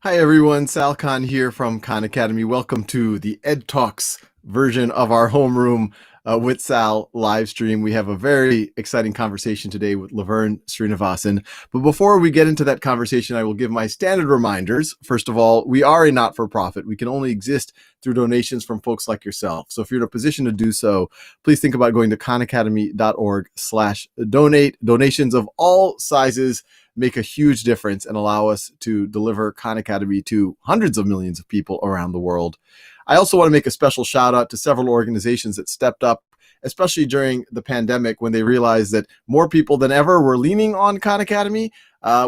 Hi everyone, Sal Khan here from Khan Academy. Welcome to the Ed Talks version of our homeroom with Sal live stream. We have a very exciting conversation today with LaVerne Srinivasan. But before we get into that conversation, I will give my standard reminders. First of all, we are a not-for-profit. We can only exist through donations from folks like yourself. So if you're in a position to do so, please think about going to khanacademy.org/donate. Donations of all sizes make a huge difference and allow us to deliver Khan Academy to hundreds of millions of people around the world. I also want to make a special shout out to several organizations that stepped up, especially during the pandemic when they realized that more people than ever were leaning on Khan Academy,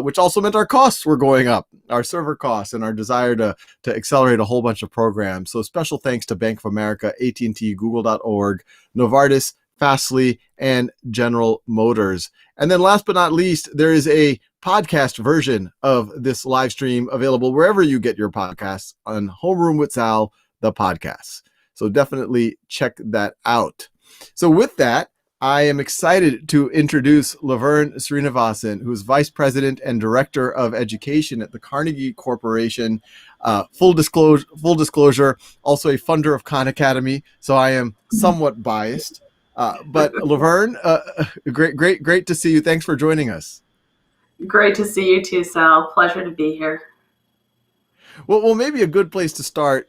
which also meant our costs were going up, our server costs and our desire to accelerate a whole bunch of programs. So special thanks to Bank of America, AT&T, Google.org, Novartis, Fastly, and General Motors. And then last but not least, there is a podcast version of this live stream available wherever you get your podcasts on Homeroom with Sal, the podcast. So definitely check that out. So with that, I am excited to introduce LaVerne Srinivasan, who's Vice President and Director of Education at the Carnegie Corporation. Full disclosure, also a funder of Khan Academy, so I am somewhat biased. But LaVerne, great to see you. Thanks for joining us. Great to see you too, Sal. Pleasure to be here. Well, maybe a good place to start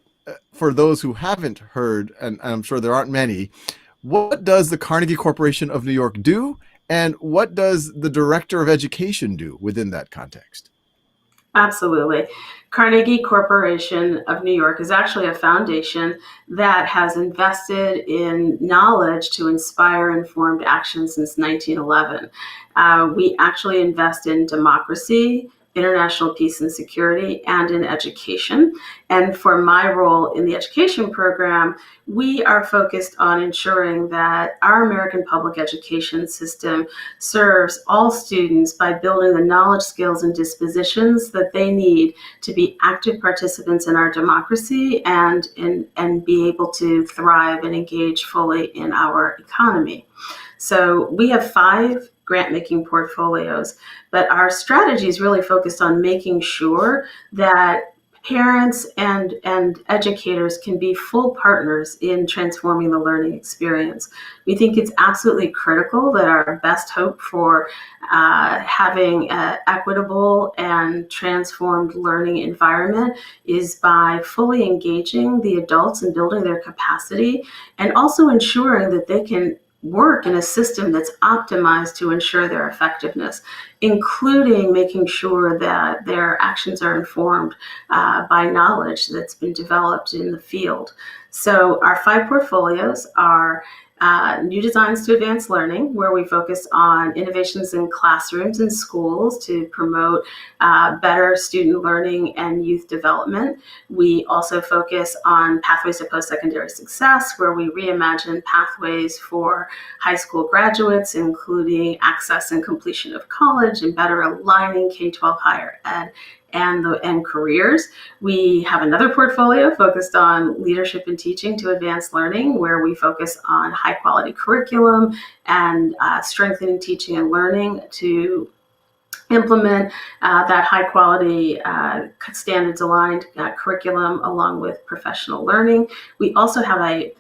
for those who haven't heard, and I'm sure there aren't many. What does the Carnegie Corporation of New York do, and what does the Director of Education do within that context? Absolutely. Carnegie Corporation of New York is actually a foundation that has invested in knowledge to inspire informed action since 1911. We actually invest in democracy, international peace and security, and in education. And for my role in the education program, we are focused on ensuring that our American public education system serves all students by building the knowledge, skills, and dispositions that they need to be active participants in our democracy and be able to thrive and engage fully in our economy. So we have 5 grant-making portfolios, but our strategy is really focused on making sure that parents and educators can be full partners in transforming the learning experience. We think it's absolutely critical that our best hope for having an equitable and transformed learning environment is by fully engaging the adults and building their capacity, and also ensuring that they can work in a system that's optimized to ensure their effectiveness, including making sure that their actions are informed by knowledge that's been developed in the field. So our 5 portfolios are New Designs to Advance Learning, where we focus on innovations in classrooms and schools to promote better student learning and youth development. We also focus on Pathways to Post-Secondary Success, where we reimagine pathways for high school graduates, including access and completion of college and better aligning K-12 higher ed and careers. We have another portfolio focused on leadership and teaching to advance learning, where we focus on high quality curriculum and strengthening teaching and learning to implement that high quality standards aligned curriculum along with professional learning. We also have a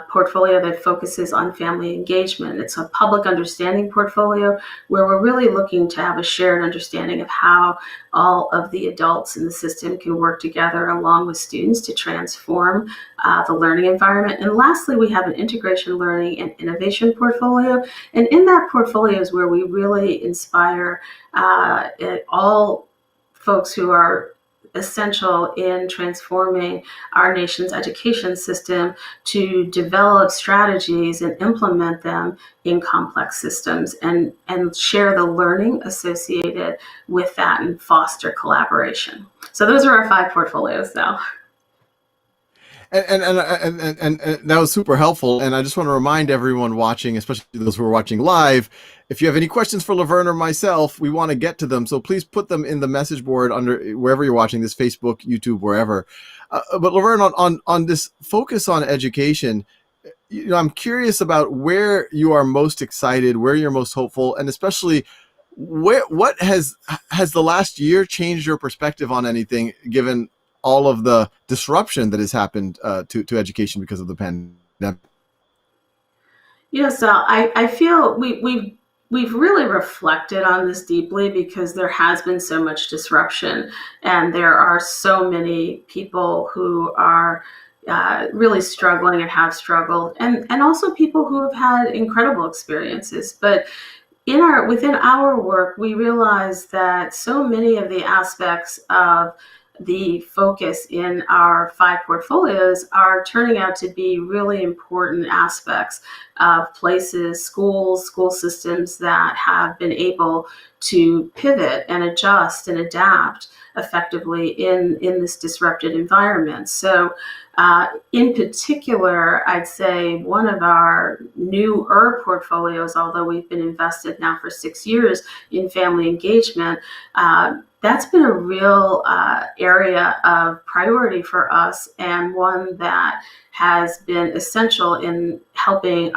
portfolio that focuses on family engagement. It's a public understanding portfolio where we're really looking to have a shared understanding of how all of the adults in the system can work together along with students to transform the learning environment. And lastly, we have an integration learning and innovation portfolio. And in that portfolio is where we really inspire all folks who are essential in transforming our nation's education system to develop strategies and implement them in complex systems and share the learning associated with that and foster collaboration. So those are our 5 portfolios now. And that was super helpful. And I just want to remind everyone watching, especially those who are watching live, if you have any questions for LaVerne or myself, we want to get to them. So please put them in the message board under wherever you're watching this, Facebook, YouTube, wherever. But LaVerne, on this focus on education, I'm curious about where you are most excited, where you're most hopeful, and especially what has the last year changed your perspective on anything, given all of the disruption that has happened to education because of the pandemic? So I feel we've really reflected on this deeply because there has been so much disruption, and there are so many people who are really struggling and have struggled, and also people who have had incredible experiences. But within our work, we realize that so many of the aspects of the focus in our 5 portfolios are turning out to be really important aspects of places, schools, school systems that have been able to pivot and adjust and adapt effectively in this disrupted environment. So in particular, I'd say one of our newer portfolios, although we've been invested now for 6 years in family engagement, that's been a real area of priority for us, and one that has been essential in helping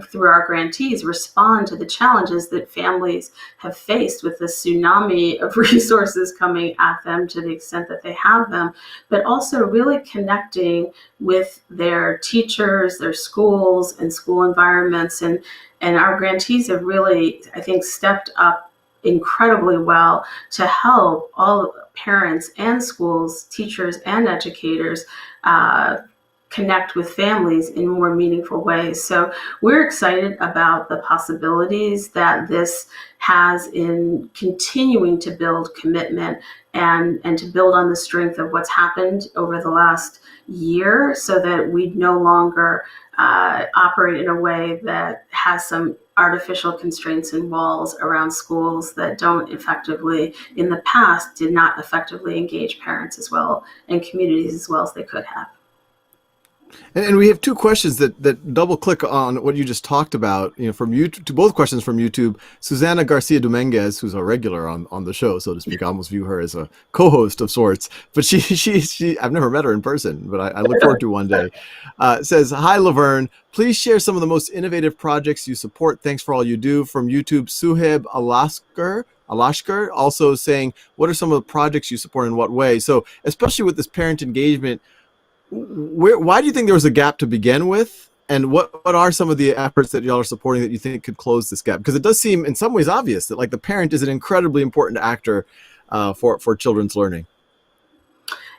through our grantees respond to the challenges that families have faced with the tsunami of resources coming at them to the extent that they have them, but also really connecting with their teachers, their schools, and school environments. And our grantees have really, I think, stepped up incredibly well to help all parents and schools, teachers and educators connect with families in more meaningful ways. So we're excited about the possibilities that this has in continuing to build commitment and to build on the strength of what's happened over the last year, so that we no longer operate in a way that has some artificial constraints and walls around schools that don't effectively, in the past, did not effectively engage parents as well and communities as well as they could have. And we have 2 questions that double click on what you just talked about. From YouTube, both questions from YouTube. Susana Garcia Dominguez, who's a regular on the show, so to speak, I almost view her as a co-host of sorts. But she I've never met her in person, but I look forward to one day. Says, "Hi LaVerne, please share some of the most innovative projects you support. Thanks for all you do." From YouTube, Suhaib Alashkar also saying, "What are some of the projects you support in what way?" So especially with this parent engagement, why do you think there was a gap to begin with? And what are some of the efforts that y'all are supporting that you think could close this gap? Because it does seem in some ways obvious that the parent is an incredibly important actor for children's learning.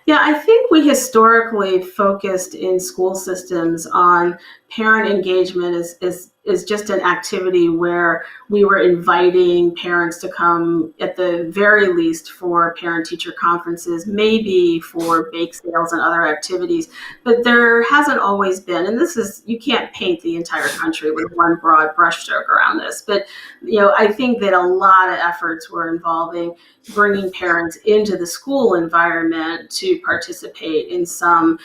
Yeah, I think we historically focused in school systems on parent engagement is just an activity where we were inviting parents to come, at the very least, for parent-teacher conferences, maybe for bake sales and other activities. But there hasn't always been, and you can't paint the entire country with one broad brushstroke around this. But I think that a lot of efforts were involving bringing parents into the school environment to participate in some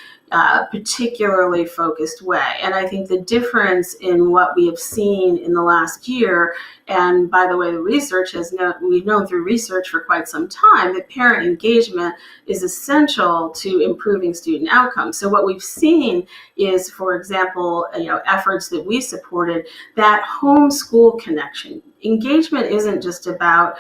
particularly focused way. And I think the difference in what we have seen in the last year, and by the way, we've known through research for quite some time that parent engagement is essential to improving student outcomes. So what we've seen is, for example, efforts that we supported, that homeschool connection. Engagement isn't just about,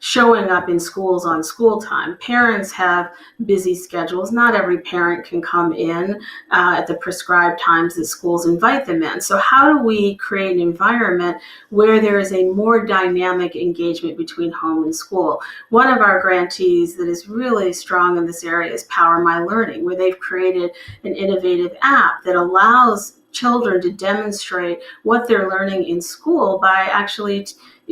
showing up in schools on school time. Parents have busy schedules. Not every parent can come in at the prescribed times that schools invite them in. So how do we create an environment where there is a more dynamic engagement between home and school? One of our grantees that is really strong in this area is Power My Learning, where they've created an innovative app that allows children to demonstrate what they're learning in school by actually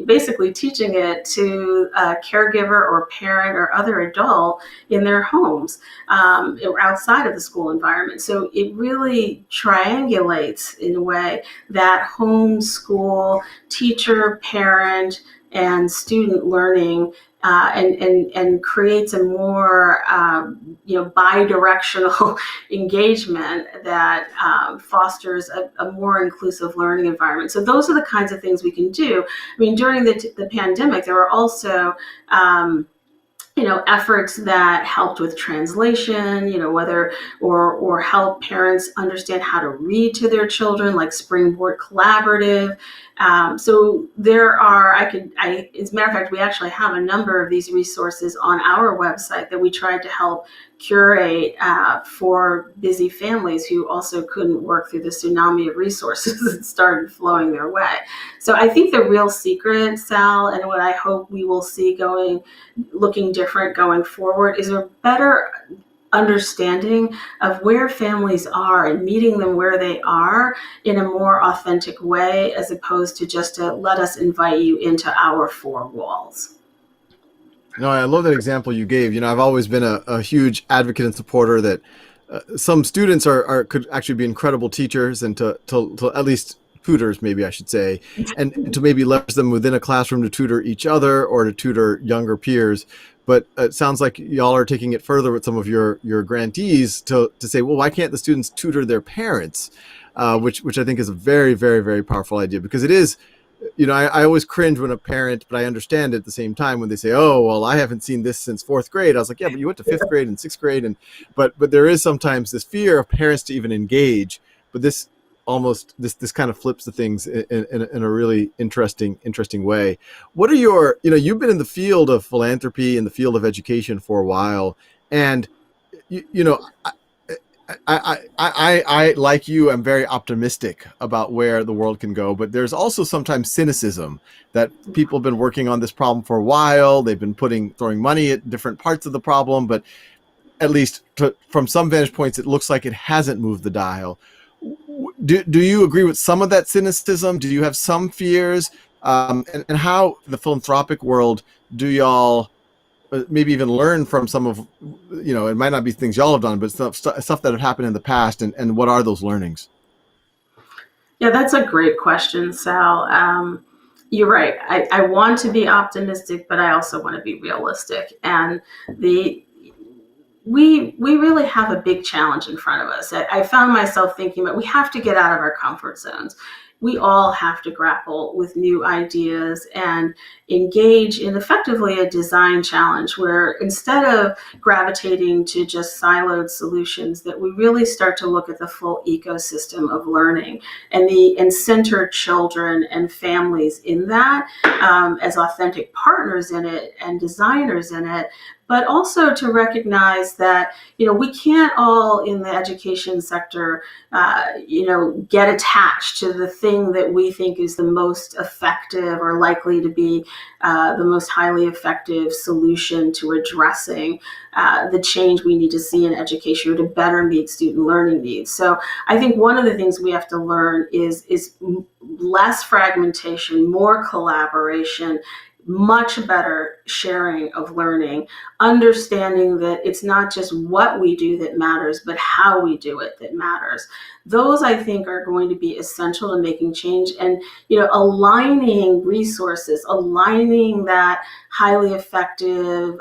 basically teaching it to a caregiver or parent or other adult in their homes or outside of the school environment. So it really triangulates in a way that home, school, teacher, parent, and student learning and creates a more bi-directional engagement that fosters a more inclusive learning environment. So those are the kinds of things we can do. I mean, during the pandemic, there were also efforts that helped with translation, whether or help parents understand how to read to their children, like Springboard Collaborative. So there are, as a matter of fact, we actually have a number of these resources on our website that we tried to help curate for busy families who also couldn't work through the tsunami of resources that started flowing their way. So I think the real secret, Sal, and what I hope we will see looking different going forward, is a better understanding of where families are and meeting them where they are in a more authentic way, as opposed to just to let us invite you into our four walls. No, I love that example you gave. I've always been a huge advocate and supporter that some students could actually be incredible teachers, and to at least tutors, maybe I should say, and to maybe leverage them within a classroom to tutor each other or to tutor younger peers. But it sounds like y'all are taking it further with some of your grantees to say, well, why can't the students tutor their parents? Which I think is a very, very, very powerful idea, because it is, I always cringe when a parent, but I understand at the same time when they say, oh, well, I haven't seen this since fourth grade. I was like, yeah, but you went to fifth grade and sixth grade. But there is sometimes this fear of parents to even engage, but this kind of flips the things in a really interesting way. What are you've been in the field of philanthropy, in the field of education for a while. And, I like you, I'm very optimistic about where the world can go, but there's also sometimes cynicism that people have been working on this problem for a while. They've been throwing money at different parts of the problem, but at least from some vantage points, it looks like it hasn't moved the dial. Do you agree with some of that cynicism? Do you have some fears? And how the philanthropic world do y'all maybe even learn from some of, it might not be things y'all have done, but stuff that have happened in the past, and what are those learnings? Yeah, that's a great question, Sal. You're right. I want to be optimistic, but I also want to be realistic. And we really have a big challenge in front of us. I found myself thinking that we have to get out of our comfort zones. We all have to grapple with new ideas and engage in effectively a design challenge, where instead of gravitating to just siloed solutions, that we really start to look at the full ecosystem of learning and center children and families in that, as authentic partners in it and designers in it. But also to recognize that, we can't all in the education sector, get attached to the thing that we think is the most effective or likely to be the most highly effective solution to addressing the change we need to see in education, or to better meet student learning needs. So I think one of the things we have to learn is less fragmentation, more collaboration, much better sharing of learning, understanding that it's not just what we do that matters, but how we do it that matters. Those, I think, are going to be essential to making change, and aligning resources, aligning that highly effective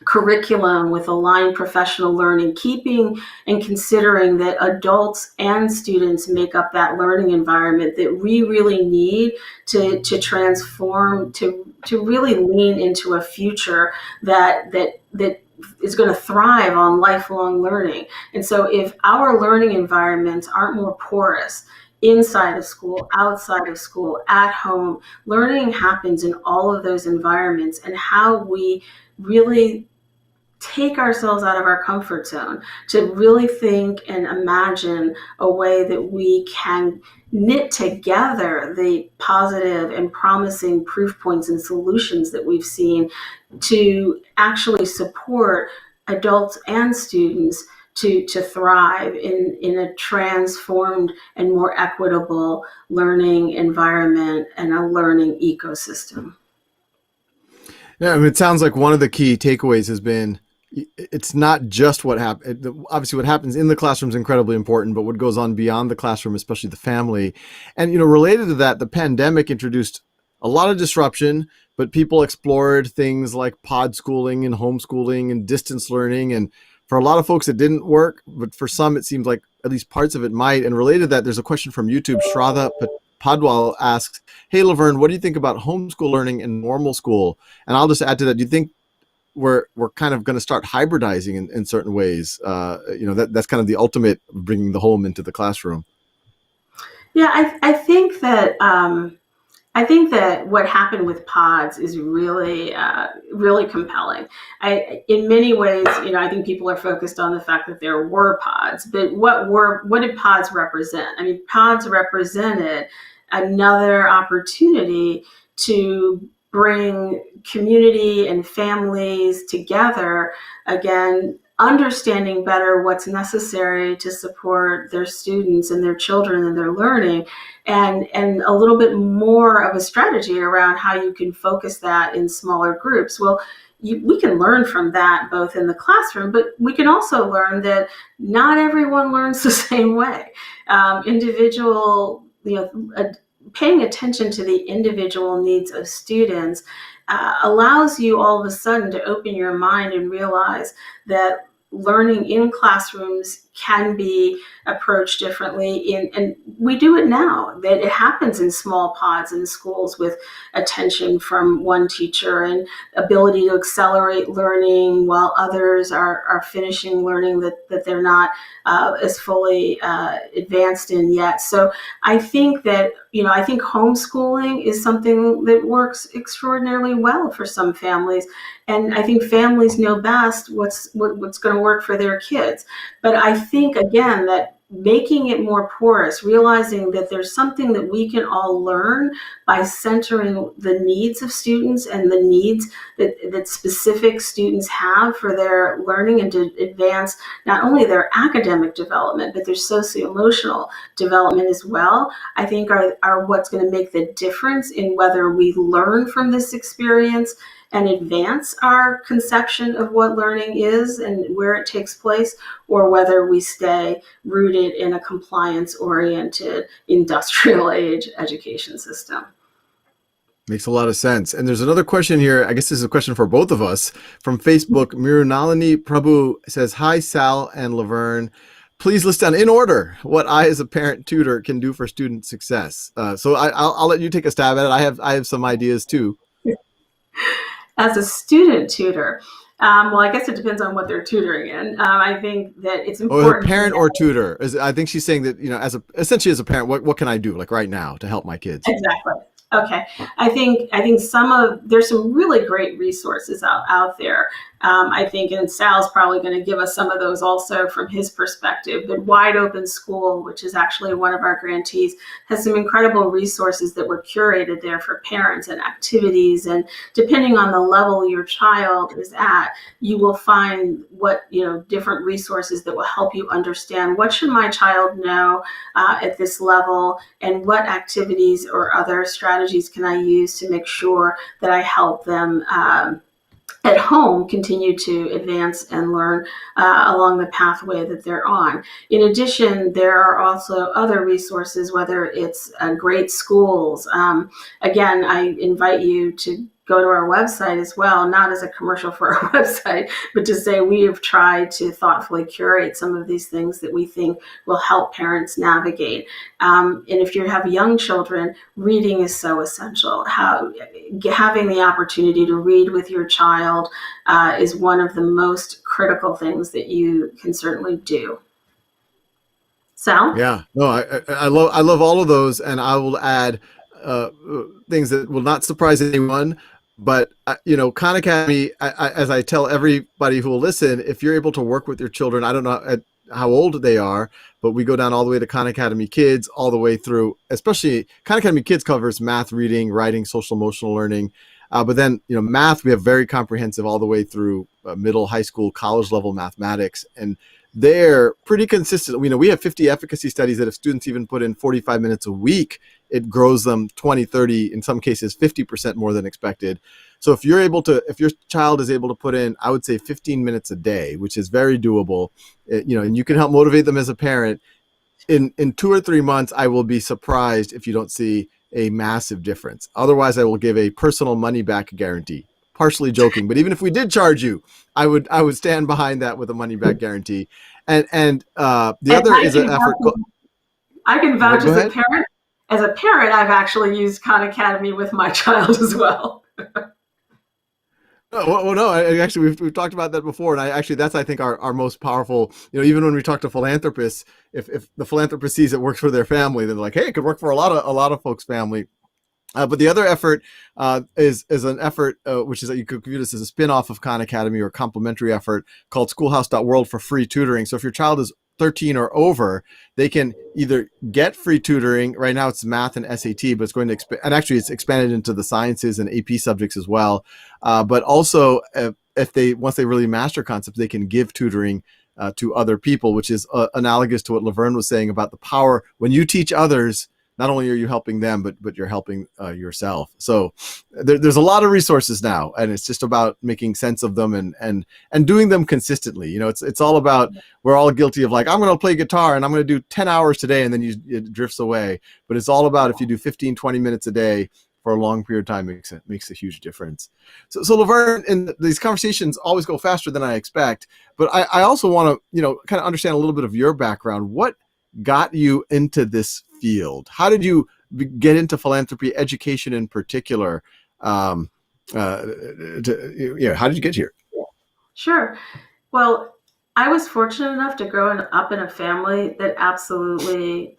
curriculum with aligned professional learning, keeping and considering that adults and students make up that learning environment that we really need to transform, to really lean into a future that is going to thrive on lifelong learning. And so if our learning environments aren't more porous, inside of school, outside of school, at home, learning happens in all of those environments, and how we really take ourselves out of our comfort zone to really think and imagine a way that we can knit together the positive and promising proof points and solutions that we've seen to actually support adults and students to thrive in a transformed and more equitable learning environment and a learning ecosystem. Yeah, it sounds like one of the key takeaways has been, it's not just what happened. Obviously, what happens in the classroom is incredibly important, but what goes on beyond the classroom, especially the family. And, related to that, the pandemic introduced a lot of disruption, but people explored things like pod schooling and homeschooling and distance learning. And for a lot of folks, it didn't work, but for some, it seems like at least parts of it might. And related to that, there's a question from YouTube. Shraddha Padwal asks, hey, LaVerne, what do you think about homeschool learning and normal school? And I'll just add to that. Do you think we're kind of going to start hybridizing in certain ways. That's kind of the ultimate bringing the home into the classroom. Yeah, I think that what happened with pods is really, really compelling. In many ways, I think people are focused on the fact that there were pods, but what did pods represent? I mean, pods represented another opportunity to bring community and families together again, understanding better what's necessary to support their students and their children and their learning, and a little bit more of a strategy around how you can focus that in smaller groups. Well, we can learn from that both in the classroom, but we can also learn that not everyone learns the same way. Paying attention to the individual needs of students allows you all of a sudden to open your mind and realize that learning in classrooms can be approached differently, and we do it now. That it happens in small pods in schools with attention from one teacher and ability to accelerate learning while others are finishing learning that they're not as fully advanced in yet. So I think that I think homeschooling is something that works extraordinarily well for some families, and I think families know best what's going to work for their kids. But I think, again, that making it more porous, realizing that there's something that we can all learn by centering the needs of students and the needs that specific students have for their learning and to advance not only their academic development, but their socio-emotional development as well, I think are what's going to make the difference in whether we learn from this experience and advance our conception of what learning is and where it takes place, or whether we stay rooted in a compliance-oriented industrial age education system. Makes a lot of sense. And there's another question here. I guess this is a question for both of us from Facebook. Mirunalini Prabhu says, "Hi, Sal and LaVerne. Please list down in order what I, as a parent tutor, can do for student success." So I'll let you take a stab at it. I have some ideas too. As a student tutor, well, I guess it depends on what they're tutoring in. I think that it's important. Or a parent or tutor. I think she's saying that, essentially as a parent, what can I do like right now to help my kids? Exactly. Okay. I think there's some really great resources out there. I think, and Sal's probably going to give us some of those also from his perspective, but Wide Open School, which is actually one of our grantees, has some incredible resources that were curated there for parents and activities. And depending on the level your child is at, you will find different resources that will help you understand what should my child know at this level, and what activities or other strategies can I use to make sure that I help them at home continue to advance and learn along the pathway that they're on. In addition, there are also other resources, whether it's great schools. Again, I invite you to go to our website as well, not as a commercial for our website, but to say we have tried to thoughtfully curate some of these things that we think will help parents navigate. And if you have young children, reading is so essential. Having the opportunity to read with your child is one of the most critical things that you can certainly do. Sal? Yeah, no, I love all of those, and I will add things that will not surprise anyone. But, Khan Academy, as I tell everybody who will listen, if you're able to work with your children, I don't know how old they are, but we go down all the way to Khan Academy Kids, all the way through, especially Khan Academy Kids covers math, reading, writing, social emotional learning. But then, math, we have very comprehensive all the way through middle, high school, college level mathematics. And they're pretty consistent. We have 50 efficacy studies that if students even put in 45 minutes a week, it grows them 20, 30, in some cases, 50% more than expected. So if your child is able to put in, I would say 15 minutes a day, which is very doable, and you can help motivate them as a parent, in 2 or 3 months, I will be surprised if you don't see a massive difference. Otherwise, I will give a personal money back guarantee. Partially joking, but even if we did charge you, I would stand behind that with a money back guarantee. And the other is an effort. I can vouch as a parent. As a parent, I've actually used Khan Academy with my child as well. No. Actually, we've talked about that before, and that's I think our most powerful. Even when we talk to philanthropists, if the philanthropist sees it works for their family, then they're like, hey, it could work for a lot of folks' family. But the other effort is an effort which is that you could view this as a spin-off of Khan Academy or a complementary effort called Schoolhouse.World for free tutoring. So if your child is 13 or over, they can either get free tutoring. Right now it's math and SAT, but it's going to expand, and actually it's expanded into the sciences and AP subjects as well. But also, if they once they really master concepts, they can give tutoring to other people, which is analogous to what LaVerne was saying about the power when you teach others. Not only are you helping them, but you're helping yourself. So there's a lot of resources now, and it's just about making sense of them and doing them consistently. It's all about, we're all guilty of like, I'm going to play guitar and I'm going to do 10 hours today, and then it drifts away. But it's all about, if you do 15, 20 minutes a day for a long period of time, makes a huge difference. So LaVerne, and these conversations always go faster than I expect. But I also want to kind of understand a little bit of your background. What got you into this field? How did you get into philanthropy, education in particular? How did you get here? Sure. Well, I was fortunate enough to grow up in a family that absolutely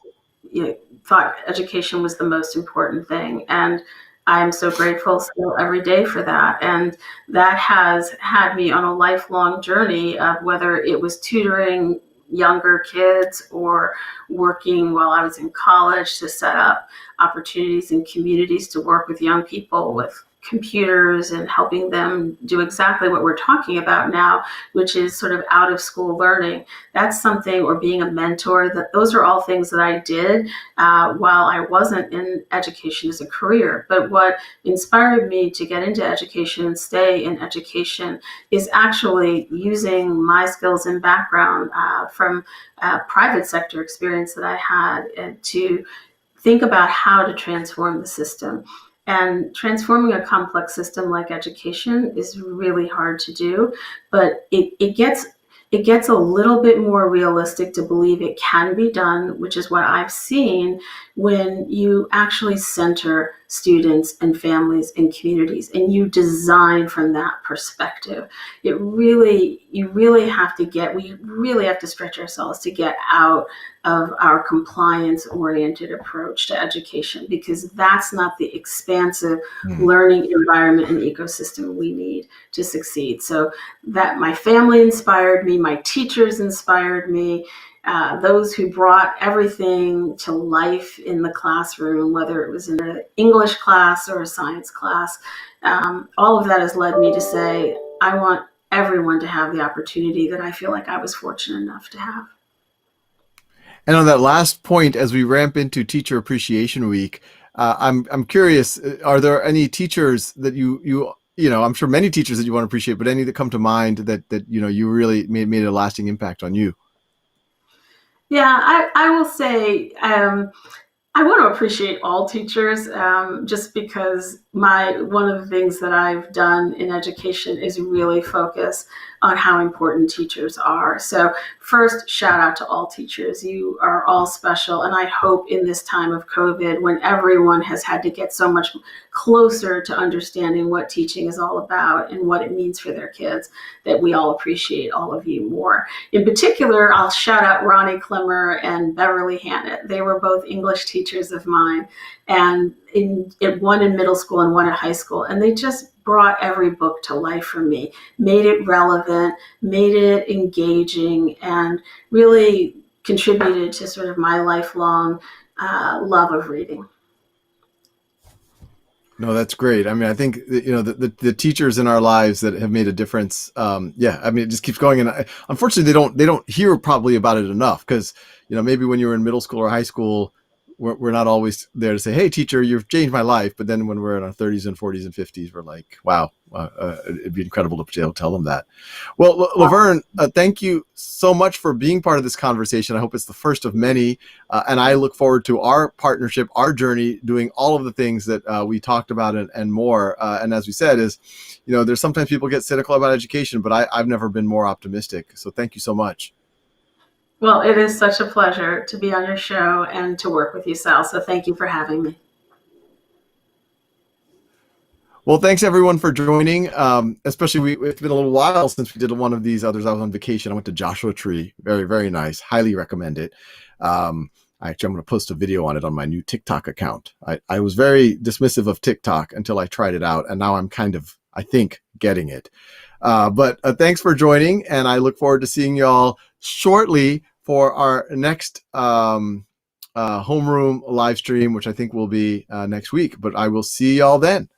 thought education was the most important thing. And I'm so grateful still every day for that. And that has had me on a lifelong journey of whether it was tutoring younger kids or working while I was in college to set up opportunities in communities to work with young people with computers and helping them do exactly what we're talking about now, which is sort of out of school learning. That's something, or being a mentor, those are all things that I did while I wasn't in education as a career. But what inspired me to get into education and stay in education is actually using my skills and background from private sector experience that I had to think about how to transform the system. And transforming a complex system like education is really hard to do, but it gets a little bit more realistic to believe it can be done, which is what I've seen when you actually center students and families and communities and you design from that perspective. We really have to stretch ourselves to get out of our compliance oriented approach to education, because that's not the expansive learning environment and ecosystem we need to succeed. So that my family inspired me, my teachers inspired me, those who brought everything to life in the classroom, whether it was in an English class or a science class, all of that has led me to say, I want everyone to have the opportunity that I feel like I was fortunate enough to have. And on that last point, as we ramp into Teacher Appreciation Week, I'm curious: are there any teachers that I'm sure many teachers that you want to appreciate, but any that come to mind that you really made a lasting impact on you? Yeah, I will say I want to appreciate all teachers, just because one of the things that I've done in education is really focus on how important teachers are. So first, shout out to all teachers. You are all special. And I hope in this time of COVID, when everyone has had to get so much closer to understanding what teaching is all about and what it means for their kids, that we all appreciate all of you more. In particular, I'll shout out Ronnie Clemmer and Beverly Hannett. They were both English teachers of mine, and one in middle school and one at high school. And they just brought every book to life for me, made it relevant, made it engaging, and really contributed to sort of my lifelong love of reading. No, that's great. I mean, I think the teachers in our lives that have made a difference. I mean, it just keeps going, and unfortunately, they don't hear probably about it enough, because maybe when you were in middle school or high school, we're not always there to say, "Hey, teacher, you've changed my life." But then when we're in our 30s and 40s and 50s, we're like, "Wow, it'd be incredible to be able to tell them that." Well, LaVerne, thank you so much for being part of this conversation. I hope it's the first of many, and I look forward to our partnership, our journey, doing all of the things that we talked about and more. And as we said, there's sometimes people get cynical about education, but I've never been more optimistic. So thank you so much. Well, it is such a pleasure to be on your show and to work with you, Sal. So thank you for having me. Well, Well, thanks everyone for joining. Especially it's been a little while since we did one of these others. I was on vacation. I went to Joshua Tree. Very, very nice. Highly recommend it. Actually, I'm going to post a video on it on my new TikTok account. I was very dismissive of TikTok until I tried it out, and now I'm kind of, I think, getting it. But thanks for joining, and I look forward to seeing y'all shortly for our next homeroom live stream, which I think will be next week. But I will see y'all then.